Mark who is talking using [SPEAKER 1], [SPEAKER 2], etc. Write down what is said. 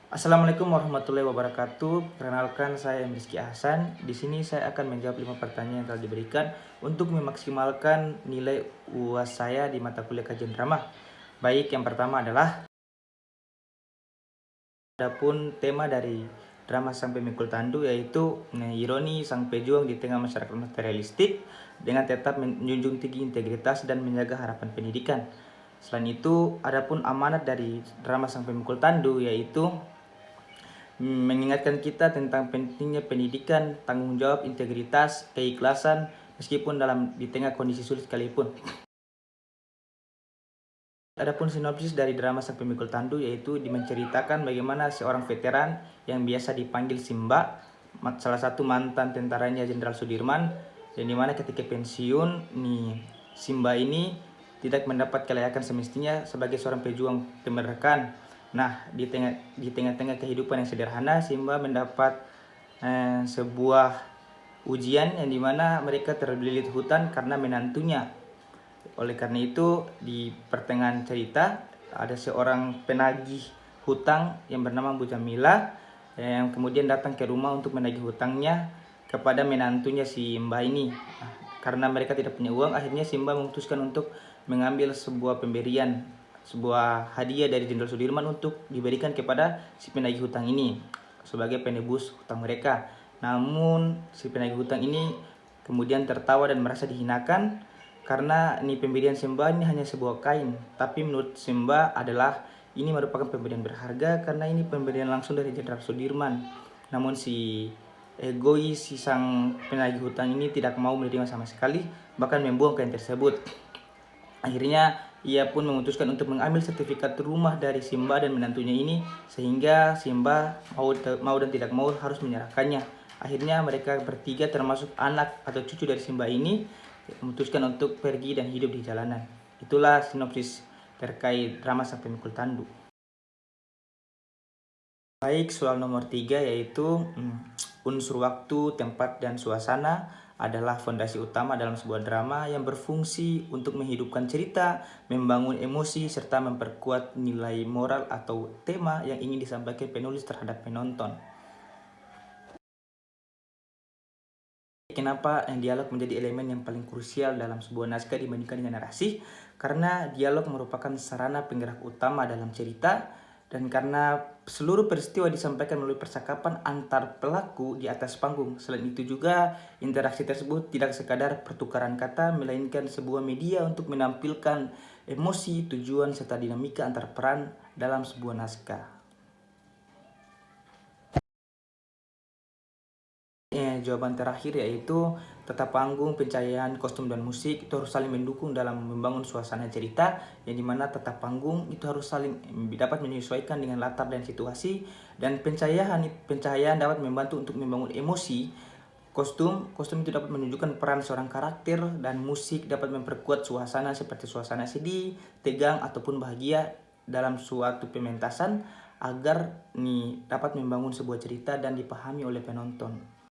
[SPEAKER 1] Assalamualaikum warahmatullahi wabarakatuh. Perkenalkan, saya Rizky Hasan. Di sini saya akan menjawab 5 pertanyaan yang telah diberikan untuk memaksimalkan nilai UAS saya di mata kuliah kajian drama. Baik, yang pertama adalah adapun tema dari drama Sang Pemikul Tandu, yaitu ironi sang pejuang di tengah masyarakat materialistik dengan tetap menjunjung tinggi integritas dan menjaga harapan pendidikan. Selain itu, adapun amanat dari drama Sang Pemikul Tandu yaitu mengingatkan kita tentang pentingnya pendidikan, tanggung jawab, integritas, keikhlasan meskipun di tengah kondisi sulit sekalipun. Adapun sinopsis dari drama Sang Pemikul Tandu yaitu menceritakan bagaimana seorang veteran yang biasa dipanggil Simba, salah satu mantan tentaranya Jenderal Sudirman, yang dimana ketika pensiun Simba ini tidak mendapat kelayakan semestinya sebagai seorang pejuang kemerdekaan. Nah, di tengah-tengah kehidupan yang sederhana, Simba mendapat sebuah ujian yang dimana mereka terlilit hutan karena menantunya. Oleh karena itu, di pertengahan cerita ada seorang penagih hutang yang bernama Bu Jamila yang kemudian datang ke rumah untuk menagih hutangnya kepada menantunya Simba ini. Nah, karena mereka tidak punya uang, akhirnya Simba memutuskan untuk mengambil sebuah pemberian, sebuah hadiah dari Jenderal Sudirman untuk diberikan kepada si penagih hutang ini sebagai penebus hutang mereka. Namun si penagih hutang ini kemudian tertawa dan merasa dihinakan karena ini pemberian Simba ini hanya sebuah kain, tapi menurut Simba adalah ini merupakan pemberian berharga karena ini pemberian langsung dari Jenderal Sudirman. Namun si sang penagih hutang ini tidak mau menerima sama sekali, bahkan membuang kain tersebut. Akhirnya ia pun memutuskan untuk mengambil sertifikat rumah dari Simba dan menantunya ini, sehingga Simba mau dan tidak mau harus menyerahkannya. Akhirnya mereka bertiga termasuk anak atau cucu dari Simba ini memutuskan untuk pergi dan hidup di jalanan. Itulah sinopsis terkait drama Sang Pemikul Tandu. Baik, soal nomor 3 yaitu unsur waktu, tempat, dan suasana adalah fondasi utama dalam sebuah drama yang berfungsi untuk menghidupkan cerita, membangun emosi, serta memperkuat nilai moral atau tema yang ingin disampaikan penulis terhadap penonton. Kenapa dialog menjadi elemen yang paling krusial dalam sebuah naskah dibandingkan dengan narasi? Karena dialog merupakan sarana penggerak utama dalam cerita, dan karena seluruh peristiwa disampaikan melalui percakapan antar pelaku di atas panggung. Selain itu juga, interaksi tersebut tidak sekadar pertukaran kata, melainkan sebuah media untuk menampilkan emosi, tujuan, serta dinamika antar peran dalam sebuah naskah. Jawaban terakhir yaitu tata panggung, pencahayaan, kostum, dan musik itu harus saling mendukung dalam membangun suasana cerita, yang dimana tata panggung itu harus saling dapat menyesuaikan dengan latar dan situasi, dan pencahayaan dapat membantu untuk membangun emosi. Kostum itu dapat menunjukkan peran seorang karakter, dan musik dapat memperkuat suasana seperti suasana sedih, tegang, ataupun bahagia dalam suatu pementasan agar dapat membangun sebuah cerita dan dipahami oleh penonton.